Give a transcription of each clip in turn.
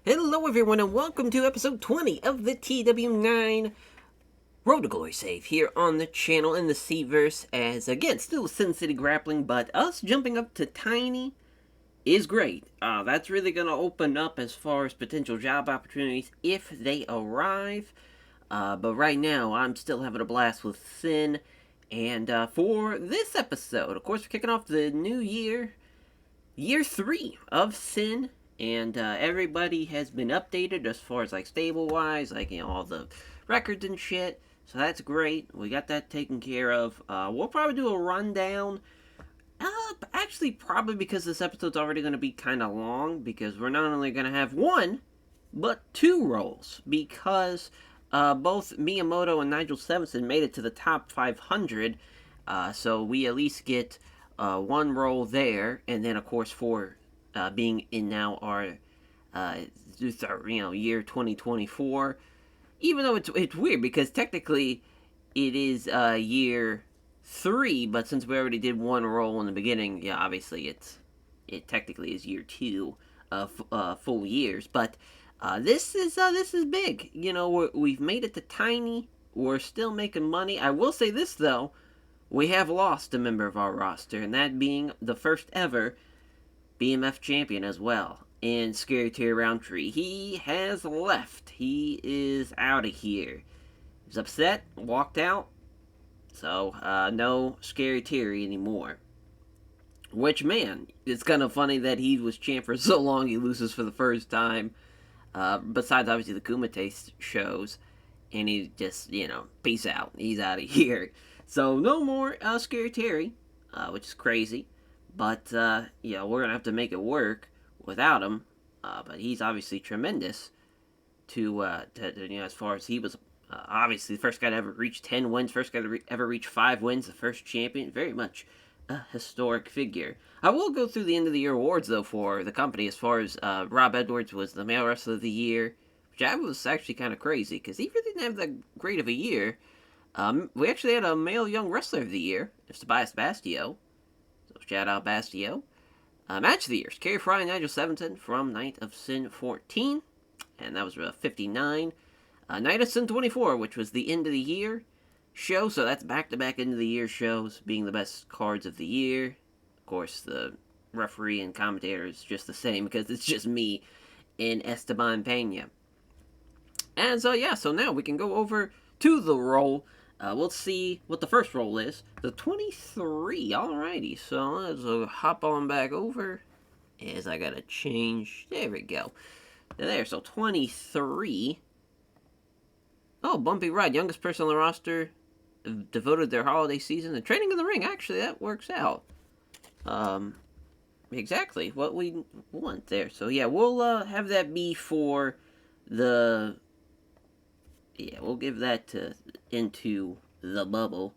Hello everyone and welcome to episode 20 of the TEW9 Road to Glory save here on the channel in the C-verse as, again, still Sin City grappling, but us jumping up to Tiny is great. That's really going to open up as far as potential job opportunities if they arrive. But right now, I'm still having a blast with Sin. And for this episode, of course, we're kicking off the new year, year 3 of Sin. And everybody has been updated as far as like stable wise, like all the records and shit. So that's great. We got that taken care of. We'll probably do a rundown. Actually, probably because this episode's already going to be kind of long, because we're not only going to have one, but two roles. Because both Miyamoto and Nigel Stevenson made it to the top 500, so we at least get one role there, and then of course for being in now our year 2024. Even though it's weird because technically it is year 3, but since we already did one role in the beginning, yeah, obviously it technically is year 2 of full years. But this is big. We've made it to Tiny. We're still making money. I will say this though, we have lost a member of our roster, and that being the first ever BMF champion as well. And Scary Terry Roundtree, he has left. He is out of here. He's upset, walked out. So, no Scary Terry anymore. Which, man, it's kind of funny that he was champ for so long, he loses for the first time. Besides, obviously, the Kumite shows. And he just, peace out. He's out of here. So, no more Scary Terry, which is crazy. But, we're going to have to make it work without him. But he's obviously tremendous to as far as he was obviously the first guy to ever reach 10 wins, first guy to ever reach 5 wins, the first champion. Very much a historic figure. I will go through the end of the year awards, though, for the company, as far as Rob Edwards was the male wrestler of the year, which I was actually kind of crazy, because he really didn't have that great of a year. We actually had a male young wrestler of the year, it's Tobias Bastio. So shout out Bastio. Match of the year, Kerry Fry and Nigel Stevenson from Night of Sin 14, and that was 59. Night of Sin 24, which was the end of the year show, so that's back-to-back end of the year shows, being the best cards of the year. Of course, the referee and commentator is just the same, because it's just me and Esteban Pena. And so now we can go over to the role. We'll see what the first roll is. The 23. Alrighty, so let's hop on back over. As I gotta change. There we go. There, so 23. Oh, Bumpy Ride, youngest person on the roster, devoted their holiday season to training in the ring. Actually, that works out. Exactly what we want there. So yeah, we'll have that be for the. Yeah, we'll give that to Into the Bubble.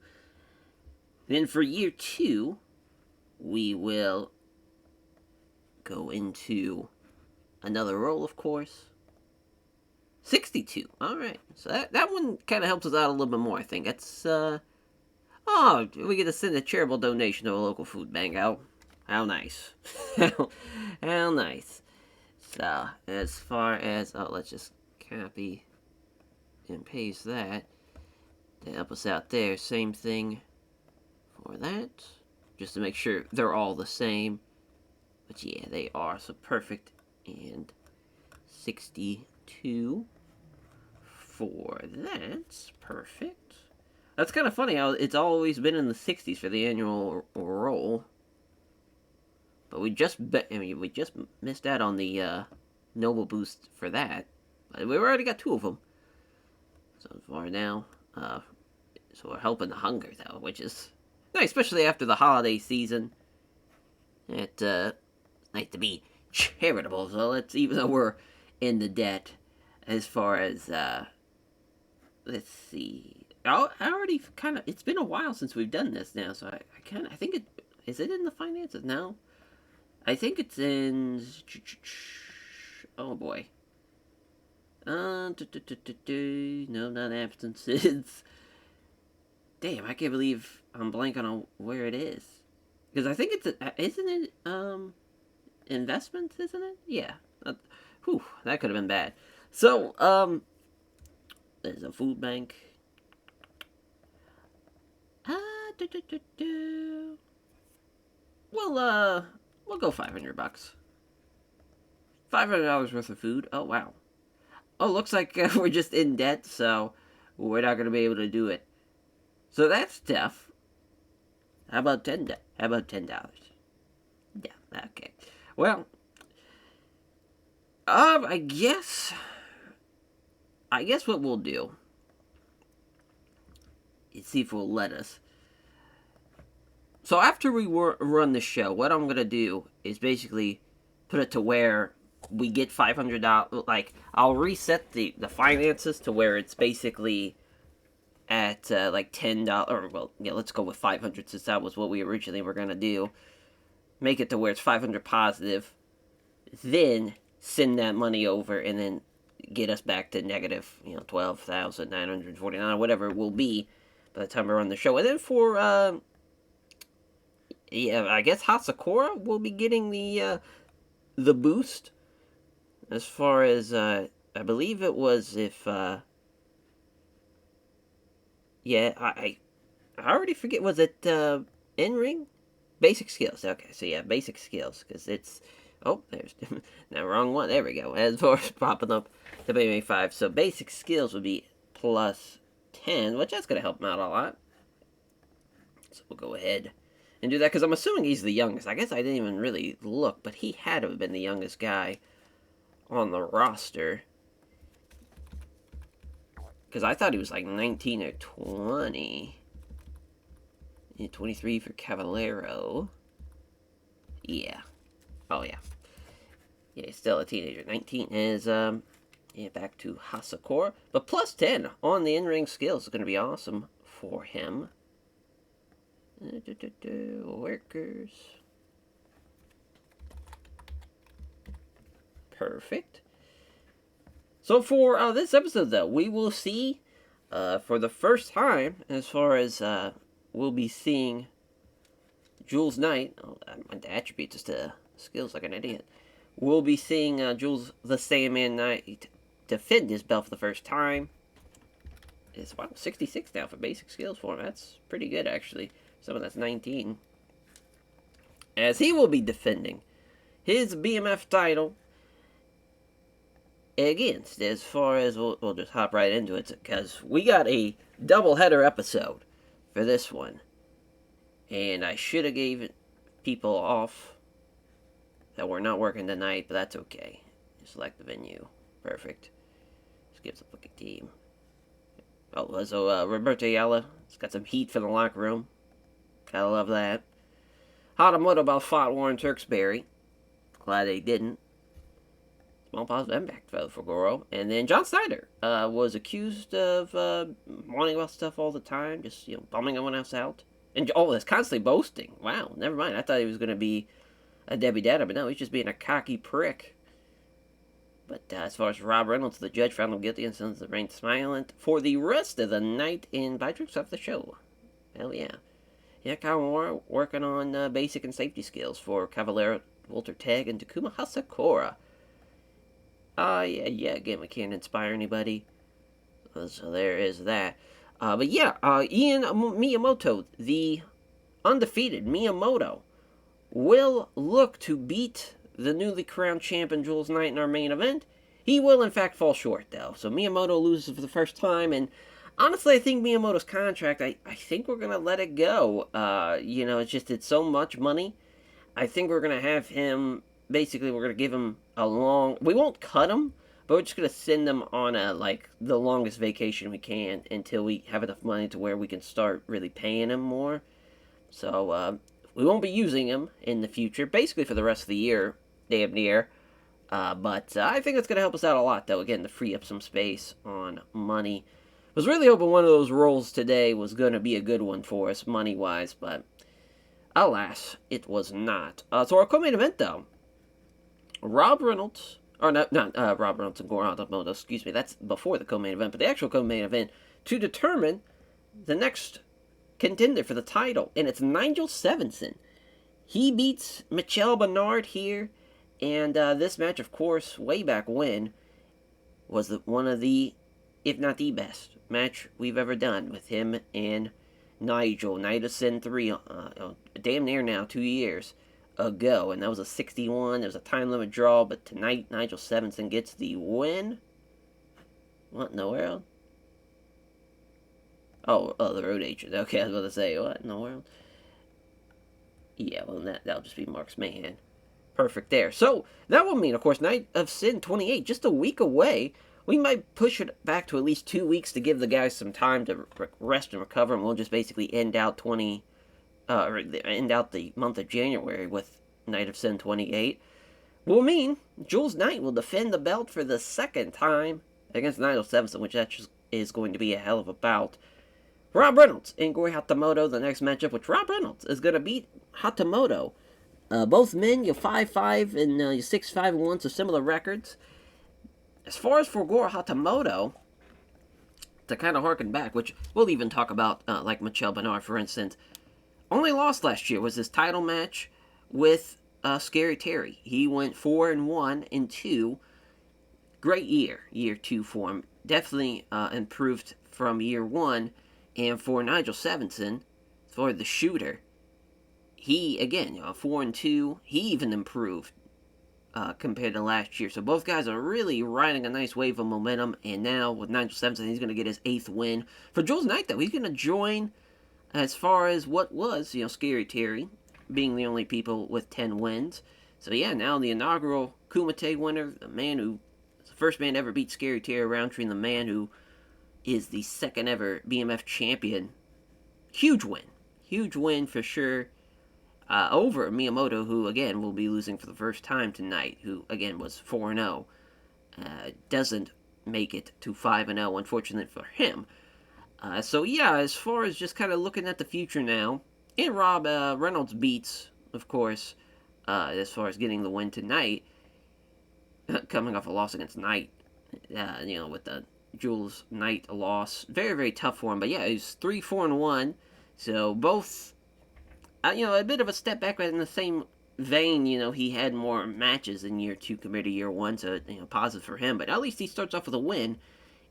Then for year 2, we will go into another role, of course. 62. Alright. So that one kind of helps us out a little bit more, I think. That's, we get to send a charitable donation to a local food bank. How nice. how nice. So, as far as, let's just copy and paste that to help us out there. Same thing for that, just to make sure they're all the same. But yeah, they are, so perfect. And 62 for that. Perfect. That's kind of funny how it's always been in the 60s for the annual roll. But we just missed out on the Noble Boost for that. But we already got 2 of them. So far now, so we're helping the hunger, though, which is nice, especially after the holiday season. It's nice to be charitable, so even though we're in the debt, as far as, let's see. I already kind of, it's been a while since we've done this now, so I think is it in the finances now? I think it's in, oh boy. No, not absences. Damn, I can't believe I'm blanking on where it is. Because I think it's, isn't it, investments, isn't it? Yeah. Whew, that could have been bad. So, there's a food bank. Do, do, do, do. We'll go $500. $500 worth of food. Oh wow. Oh, looks like we're just in debt, so we're not gonna be able to do it. So that's tough. How about How about $10? Yeah. Okay. Well, I guess. I guess what we'll do is see if we'll let us. So after we run the show, what I'm gonna do is basically put it to where we get $500. Like I'll reset the finances to where it's basically at like $10. Well, yeah, let's go with 500 since that was what we originally were gonna do. Make it to where it's 500 positive. Then send that money over, and then get us back to negative, 12,949, whatever it will be by the time we run the show. And then for yeah, I guess Hasakura will be getting the boost. As far as I believe it was if yeah, I already forget, was it in ring? Basic skills. Okay, so yeah, basic skills because it's there's now wrong one. There we go. As far as popping up WMA5, so basic skills would be plus 10, which that's gonna help him out a lot. So we'll go ahead and do that because I'm assuming he's the youngest. I guess I didn't even really look, but he had to have been the youngest guy on the roster because I thought he was like 19 or 20. 23 for Cavallero. Yeah. Oh yeah. Yeah, he's still a teenager. 19 is yeah, back to Hasakura, but plus 10 on the in-ring skills is going to be awesome for him. Workers. Perfect. So for this episode, though, we will see for the first time, as far as we'll be seeing Jules Knight. Oh, I went to attributes to skills like an idiot. We'll be seeing Jules the Sandman Knight defend his belt for the first time. It's 66 now for basic skills for him. That's pretty good, actually. Someone that's 19. As he will be defending his BMF title against, as far as we'll just hop right into it, because we got a double-header episode for this one. And I should have gave people off that were not working tonight, but that's okay. Select the venue. Perfect. Skips the fucking team. Oh, so Roberto Ayala has got some heat for the locker room. Gotta love that. Hatamoto about fought Warren Turksbury. Glad they didn't. Small positive impact for Goro. And then John Snyder was accused of wanting about stuff all the time, just bumming everyone else out. And that's constantly boasting. Wow, never mind. I thought he was going to be a Debbie Downer, but no, he's just being a cocky prick. But as far as Rob Reynolds, the judge found him guilty and sentenced to remain silent for the rest of the night in by drinks off the show. Hell yeah. Yeah, Kawamura working on basic and safety skills for Cavallero, Walter Tag, and Takuma Hasakura. Yeah, again, we can't inspire anybody. So there is that. But yeah, Ian Miyamoto, the undefeated Miyamoto, will look to beat the newly crowned champion Jules Knight in our main event. He will, in fact, fall short, though. So Miyamoto loses for the first time, and honestly, I think Miyamoto's contract, I think we're going to let it go. It's so much money. I think we're going to have him, basically, we're going to give him we won't cut him, but we're just going to send him on the longest vacation we can until we have enough money to where we can start really paying him more. So, we won't be using him in the future, basically for the rest of the year, damn near. But I think it's going to help us out a lot, though, again, to free up some space on money. I was really hoping one of those roles today was going to be a good one for us, money-wise, but alas, it was not. So our co-main event, though, Rob Reynolds, or not Rob Reynolds and Goro Hatamoto, excuse me, that's before the co-main event, but the actual co-main event to determine the next contender for the title, and it's Nigel Stevenson. He beats Michel Bernard here And this match, of course, way back when, was one of the, if not the best match we've ever done with him and Nigel. Night of Sin 3, damn near now, 2 years ago. And that was a 61. It was a time limit draw, but tonight, Nigel Stevenson gets the win. What in the world? Oh, the road agent. Okay, I was about to say, what in the world? Yeah, well, that'll just be Mark's man. Perfect there. So, that will mean, of course, Night of Sin 28, just a week away. We might push it back to at least 2 weeks to give the guys some time to rest and recover, and we'll just basically end out end out the month of January with Night of Sin 28. Will mean Jules Knight will defend the belt for the second time against Nigel Stevenson, which is going to be a hell of a bout. Rob Reynolds and Gory Hatamoto, the next matchup, which Rob Reynolds is going to beat Hatamoto. Both men, you're 5-5 and you're 6-5-1, so similar records. As far as for Gory Hatamoto, to kind of harken back, which we'll even talk about, like Michel Bernard, for instance, only lost last year was his title match with Scary Terry. He went 4-1 and 2. Great year 2 for him. Definitely improved from year 1. And for Nigel Stevenson, for the shooter, he, again, 4-2, he even improved compared to last year. So both guys are really riding a nice wave of momentum. And now with Nigel Stevenson, he's going to get his 8th win. For Jules Knight, though, he's going to join as far as what was, Scary Terry, being the only people with 10 wins. So yeah, now the inaugural Kumite winner, the man who is the first man to ever beat Scary Terry Roundtree, and the man who is the second ever BMF champion. Huge win for sure. Over Miyamoto, who again will be losing for the first time tonight, who again was 4-0. Doesn't make it to 5-0, unfortunately for him. So yeah, as far as just kind of looking at the future now, and Rob Reynolds beats, of course, as far as getting the win tonight, coming off a loss against Knight, with the Jules Knight loss. Very, very tough for him. But yeah, he's 3-4-1. So both, a bit of a step back, but in the same vein, he had more matches in year 2 compared to year 1. So, positive for him. But at least he starts off with a win,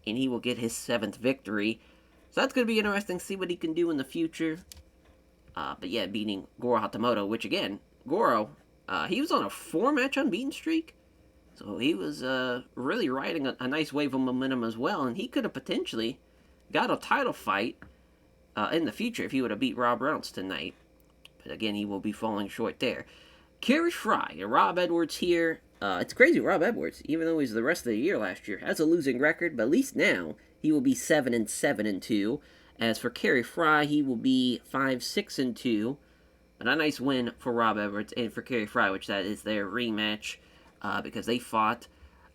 and he will get his 7th victory. So that's going to be interesting to see what he can do in the future. But yeah, beating Goro Hatamoto, which again, Goro, he was on a 4-match unbeaten streak. So he was really riding a nice wave of momentum as well, and he could have potentially got a title fight in the future if he would have beat Rob Reynolds tonight. But again, he will be falling short there. Kerry Fry and Rob Edwards here. It's crazy, Rob Edwards, even though he's the rest of the year last year, has a losing record, but at least now he will be 7-7-2. As for Kerry Fry, he will be 5-6-2. But a nice win for Rob Edwards and for Kerry Fry, which that is their rematch. Because they fought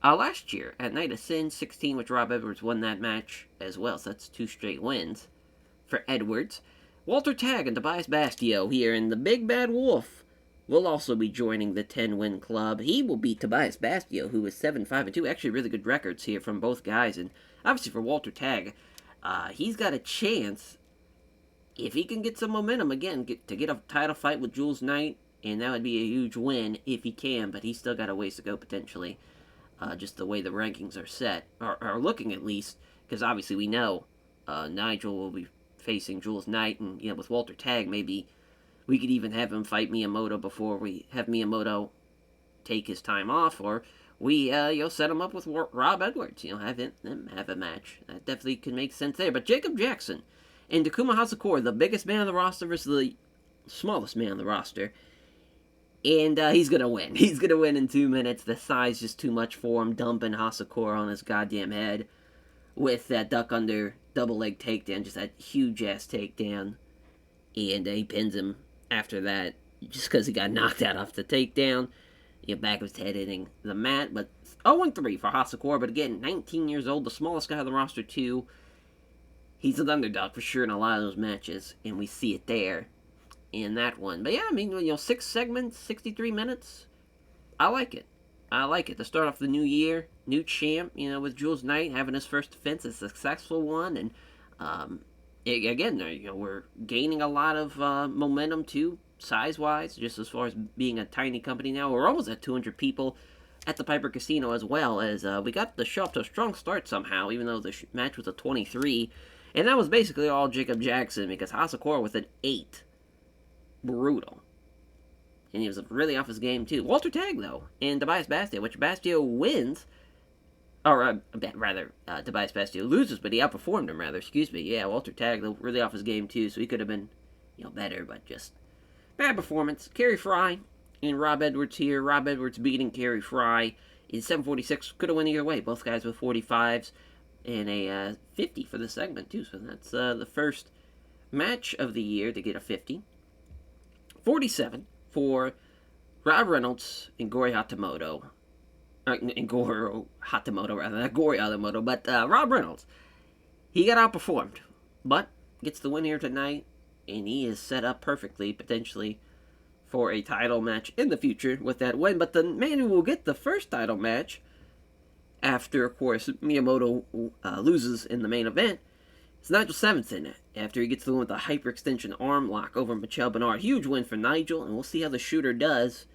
last year at Night of Sin 16, which Rob Edwards won that match as well. So that's 2 straight wins for Edwards. Walter Tagg and Tobias Bastio here, and the Big Bad Wolf will also be joining the 10-win club. He will beat Tobias Bastio, who is 7-5-2. Actually, really good records here from both guys. And obviously for Walter Tagg, he's got a chance, if he can get some momentum again, to get a title fight with Jules Knight. And that would be a huge win if he can, but he's still got a ways to go potentially. Just the way the rankings are set, or looking at least, because obviously we know Nigel will be facing Jules Knight, and with Walter Tagg, maybe we could even have him fight Miyamoto before we have Miyamoto take his time off, or we set him up with Rob Edwards, have him have a match. That definitely could make sense there. But Jacob Jackson and Takuma Hasakura, the biggest man on the roster versus the smallest man on the roster. And he's going to win. He's going to win in 2 minutes. The size just too much for him. Dumping Hasakura on his goddamn head with that duck under double leg takedown. Just that huge ass takedown. And he pins him after that just because he got knocked out off the takedown. Back of his head hitting the mat. But 0-3 for Hasakura. But again, 19 years old. The smallest guy on the roster too. He's an underdog for sure in a lot of those matches. And we see it there in that one. But yeah, 6 segments, 63 minutes. I like it. To start off the new year, new champ, with Jules Knight having his first defense, a successful one. And again, we're gaining a lot of momentum too. size-wise, just as far as being a tiny company now. We're almost at 200 people at the Piper Casino, as well as we got the show up to a strong start somehow, even though the match was a 23. And that was basically all Jacob Jackson, because Hasakura with an 8. Brutal. And he was really off his game, too. Walter Tag, though, and Tobias Bastio, which Bastio wins. Or, rather, Tobias Bastio loses, but he outperformed him, rather. Excuse me. Yeah, Walter Tag, though, really off his game, too, so he could have been, better, but just bad performance. Kerry Fry and Rob Edwards here. Rob Edwards beating Kerry Fry in 7:46. Could have went either way. Both guys with 45s and a 50 for the segment, too. So that's the first match of the year to get a 50. 47 for Rob Reynolds and Gori Hatamoto. And Goro Hatamoto, rather. Not Gori Hatamoto, but Rob Reynolds. He got outperformed, but gets the win here tonight, and he is set up perfectly, potentially, for a title match in the future with that win. But the man who will get the first title match after, of course, Miyamoto loses in the main event, it's Nigel Stevenson, after he gets the win with a hyperextension arm lock over Michel Bernard. Huge win for Nigel, and we'll see how the shooter does,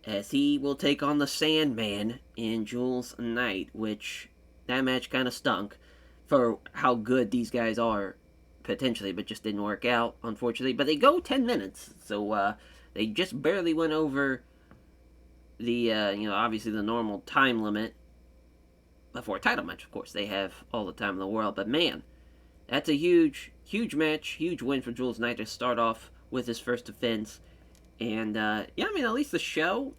as he will take on the Sandman in Jules Knight, which that match kind of stunk for how good these guys are, potentially, but just didn't work out, unfortunately. But they go 10 minutes, so they just barely went over the, obviously the normal time limit for a title match. Of course, they have all the time in the world, but man, that's a huge, huge match, huge win for Jules Knight to start off with his first defense. And, at least the show,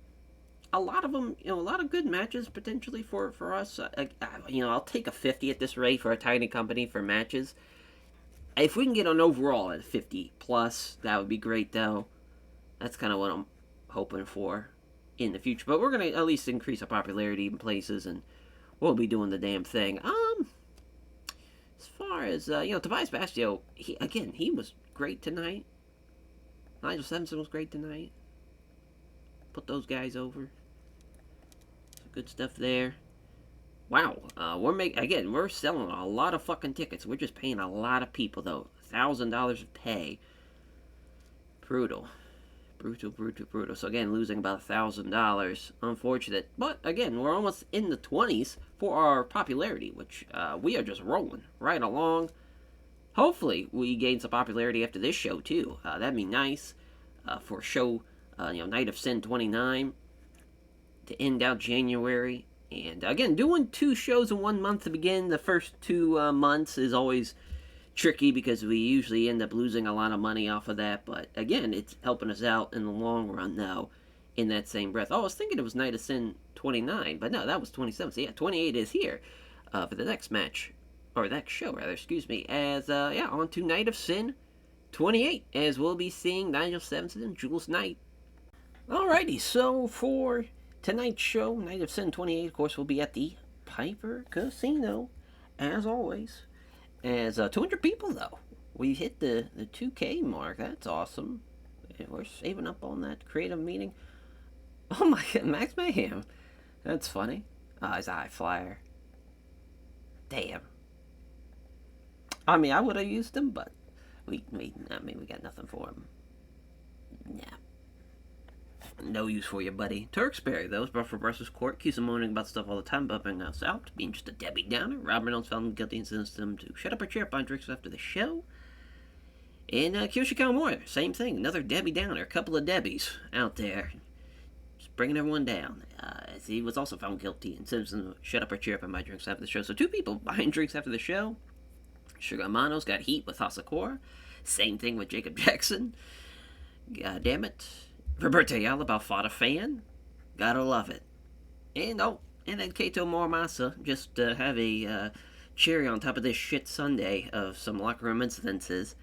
a lot of them, a lot of good matches potentially for us. I'll take a 50 at this rate for a tiny company for matches. If we can get an overall at 50 plus, that would be great, though. That's kind of what I'm hoping for in the future. But we're going to at least increase our popularity in places, and we'll be doing the damn thing. As far as, Tobias Bastio, he was great tonight. Nigel Stevenson was great tonight. Put those guys over. Some good stuff there. Wow. We're selling a lot of fucking tickets. We're just paying a lot of people, though. $1,000 of pay. Brutal. Brutal. So again, losing about $1,000. Unfortunate. But again, we're almost in the 20s for our popularity, which we are just rolling right along. Hopefully, we gain some popularity after this show, too. That'd be nice for show, Night of Sin 29 to end out January. And again, doing 2 shows in 1 month to begin the first 2 months is always tricky, because we usually end up losing a lot of money off of that. But again, it's helping us out in the long run, though, in that same breath. Oh, I was thinking it was Night of Sin 29, but no, that was 27. So yeah, 28 is here for the next match. Or that show, rather, excuse me, as, on to Night of Sin 28, as we'll be seeing Nigel Stevenson and Jules Knight. Alrighty, so for tonight's show, Night of Sin 28, of course, will be at the Piper Casino, as always. As 200 people, though. We hit the 2K mark. That's awesome. We're saving up on that creative meeting. Oh my god, Max Mayhem. That's funny. His eye flyer. Damn. I would have used him, but we got nothing for him. Yeah. No use for you, buddy. Turksberry, though, is brought for Brussels Court. Accused of moaning about stuff all the time, bumping us out, being just a Debbie Downer. Rob Reynolds found him guilty and sentenced him to shut up or cheer up on drinks after the show. And Kyoshi Kawamura, same thing. Another Debbie Downer. A couple of Debbies out there. Just bringing everyone down. As he was also found guilty and sentenced him to shut up or cheer up on my drinks after the show. So 2 people buying drinks after the show. Sugar Amano's got heat with Hasakura. Same thing with Jacob Jackson. God damn it. Roberto Ayala fought a fan. Gotta love it. And then Kaito Morimasa just have a cherry on top of this shit Sunday of some locker room incidences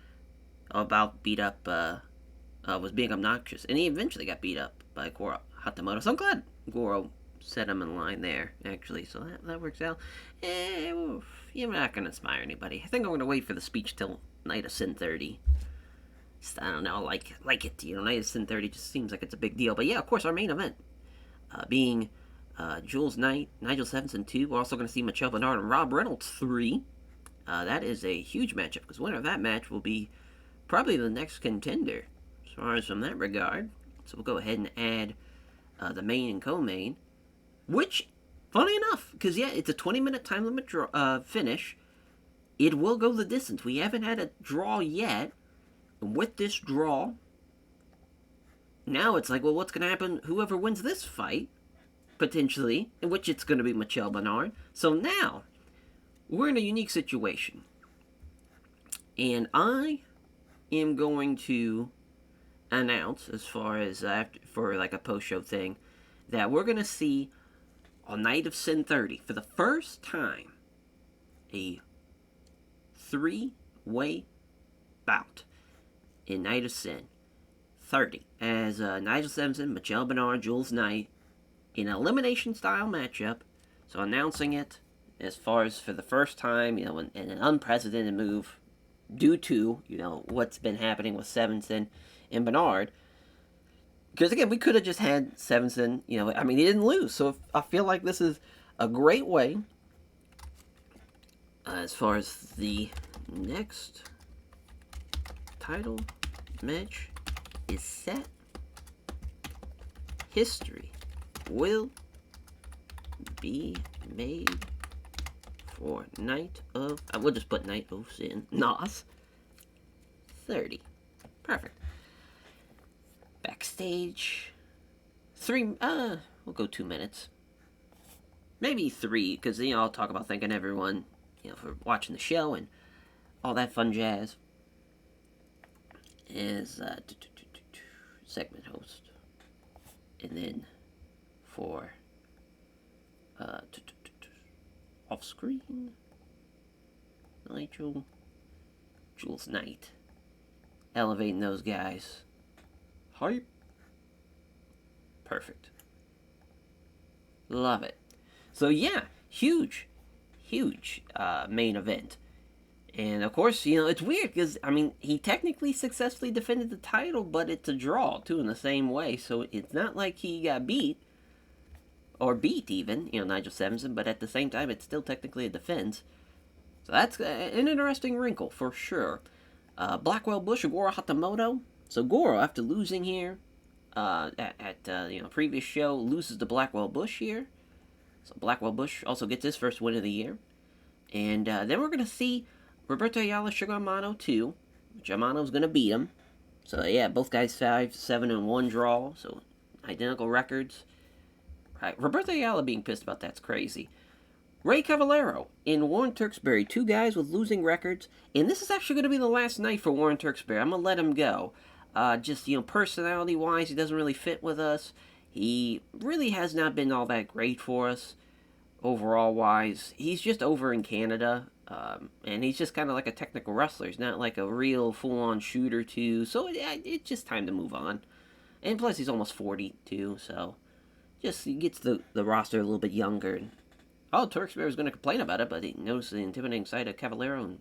about was being obnoxious. And he eventually got beat up by Goro Hatamoto. So I'm glad Goro set him in line there, actually. So that works out. You're not going to inspire anybody. I think I'm going to wait for the speech till Night of Sin 30. Just, I don't know, like it. Night of Sin 30 just seems like it's a big deal. But yeah, of course, our main event being Jules Knight, Nigel Stevenson 2. We're also going to see Michel Bernard and Rob Reynolds 3. That is a huge matchup, because winner of that match will be probably the next contender, as far as from that regard. So we'll go ahead and add the main and co-main, which, funny enough, because yeah, it's a 20-minute time limit finish. It will go the distance. We haven't had a draw yet. And with this draw, now it's like, well, what's going to happen? Whoever wins this fight, potentially, in which it's going to be Michel Bernard. So now, we're in a unique situation. And I am going to announce, as far as for like a post-show thing, that we're going to see on Night of Sin 30, for the first time, a 3-way bout in Night of Sin 30, as Nigel Simpson, Michel Bernard, Jules Knight, in an elimination-style matchup. So announcing it as far as for the first time, in an unprecedented move, due to, what's been happening with Sevenson and Bernard. Because, again, we could have just had Sevenson, he didn't lose. So I feel like this is a great way, as far as the next title match is set. History will be made for Night of... I will just put Night of Sin. NOS 30. Perfect. Backstage. We'll go 2 minutes. Maybe 3, because, I'll talk about thanking everyone, for watching the show and all that fun jazz. Is segment host. And then for off screen, Nigel, Jules Knight, elevating those guys. Hype. Perfect. Love it. So yeah, huge main event. And of course, it's weird because, he technically successfully defended the title, but it's a draw, too, in the same way. So it's not like he got beat, or beat even, Nigel Sevenson, but at the same time, it's still technically a defense. So that's an interesting wrinkle, for sure. Blackwell Bush or Goro Hatamoto. So Goro, after losing here, at previous show, loses to Blackwell Bush here. So Blackwell Bush also gets his first win of the year. And then we're going to see Roberto Ayala, Sugar Amano 2, which Amano's going to beat him. So, yeah, both guys 5-7-1 draw, so identical records. Right, Roberto Ayala being pissed about that's crazy. Ray Cavallero in Warren Turksbury, 2 guys with losing records. And this is actually going to be the last night for Warren Turksbury. I'm going to let him go. Just, personality-wise, he doesn't really fit with us. He really has not been all that great for us, overall-wise. He's just over in Canada. And he's just kind of like a technical wrestler. He's not like a real full-on shooter, too. So it's just time to move on. And plus, he's almost 42, so just he gets the roster a little bit younger. Turksbury was going to complain about it, but he noticed the intimidating sight of Cavallero and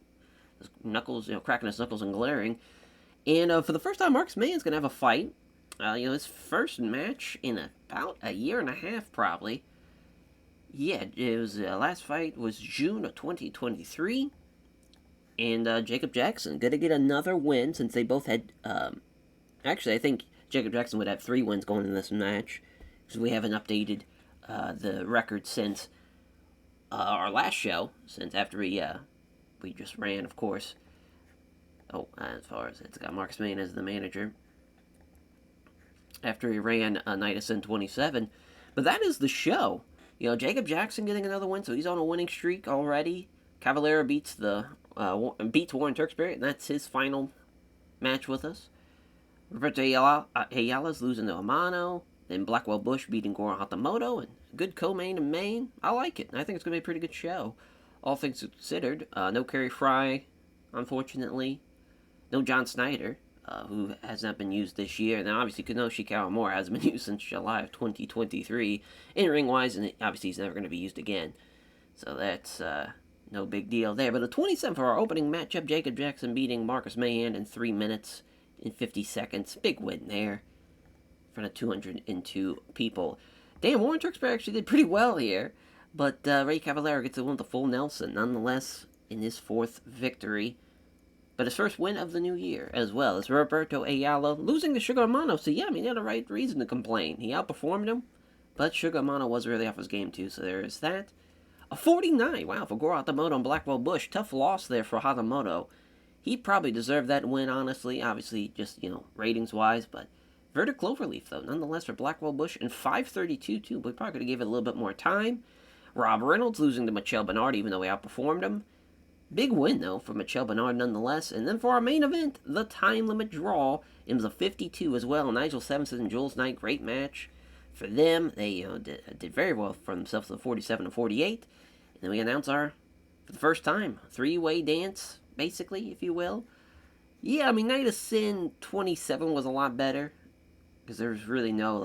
his knuckles, cracking his knuckles and glaring. And for the first time, Marcus Mayon's going to have a fight. His first match in about a year and a half, probably. Yeah, it was last fight was June of 2023, and Jacob Jackson gonna get another win since they both had. Actually, I think Jacob Jackson would have 3 wins going in this match because we haven't updated the record since our last show. Since after we just ran, of course. As far as it's got Marcus Mayen as the manager. After he ran Night of Sin 27, but that is the show. Jacob Jackson getting another win, so he's on a winning streak already. Cavallero beats Warren Turksbury, and that's his final match with us. Roberto Ayala's losing to Amano. Then Blackwell Bush beating Goro Hatamoto, and good co-main and main. I like it. I think it's going to be a pretty good show, all things considered. No Kerry Fry, unfortunately. No John Snyder, who has not been used this year. And then obviously Kenoshi Kawamura hasn't been used since July of 2023, in ring-wise, and obviously he's never going to be used again. So that's no big deal there. But the 27th for our opening matchup, Jacob Jackson beating Marcus Mayen in 3 minutes and 50 seconds. Big win there in front of 202 people. Damn, Warren Turksbury actually did pretty well here. But Ray Cavallero gets the win with the full Nelson, nonetheless, in his 4th victory. but his first win of the new year, as well as Roberto Ayala losing to Sugar Amano. So yeah, I mean, he had a right reason to complain. He outperformed him, but Sugar Amano was really off his game too, so there is that. A 49, wow, for Goro Hatamoto and Blackwell Bush. Tough loss there for Hatamoto. He probably deserved that win, honestly. Obviously, just, ratings-wise, but Verta Cloverleaf, though, nonetheless, for Blackwell Bush, and 532, too. We probably could have gave it a little bit more time. Rob Reynolds losing to Michel Bernard, even though he outperformed him. Big win, though, for Michel Bernard, nonetheless. And then for our main event, the time limit draw, it was a 52 as well. Nigel Stevenson and Jules Knight, great match for them. They did very well for themselves to the 47 and 48. And then we announce for the first time, three-way dance, basically, if you will. Yeah, I mean, Night of Sin 27 was a lot better, because there's really no,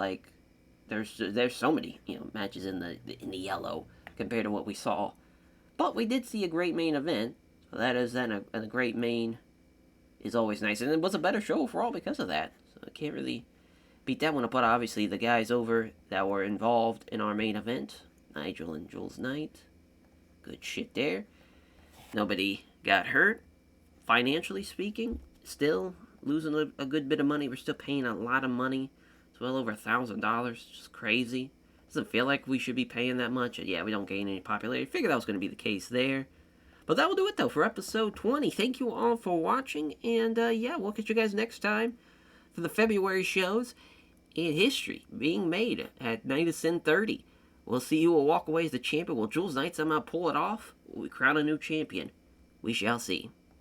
there's so many, matches in the yellow compared to what we saw. But we did see a great main event, so that is then a great main is always nice. And it was a better show overall because of that, so I can't really beat that one up. But obviously, the guys over that were involved in our main event, Nigel and Jules Knight, good shit there. Nobody got hurt. Financially speaking, still losing a good bit of money. We're still paying a lot of money. It's well over $1,000. Just crazy. Doesn't feel like we should be paying that much. Yeah, we don't gain any popularity. Figured that was going to be the case there. But that will do it, though, for episode 20. Thank you all for watching. And, yeah, we'll catch you guys next time for the February shows in history being made at Night of Sin 30. We'll see who will walk away as the champion. Will Jules Knight somehow pull it off? Will we crown a new champion? We shall see.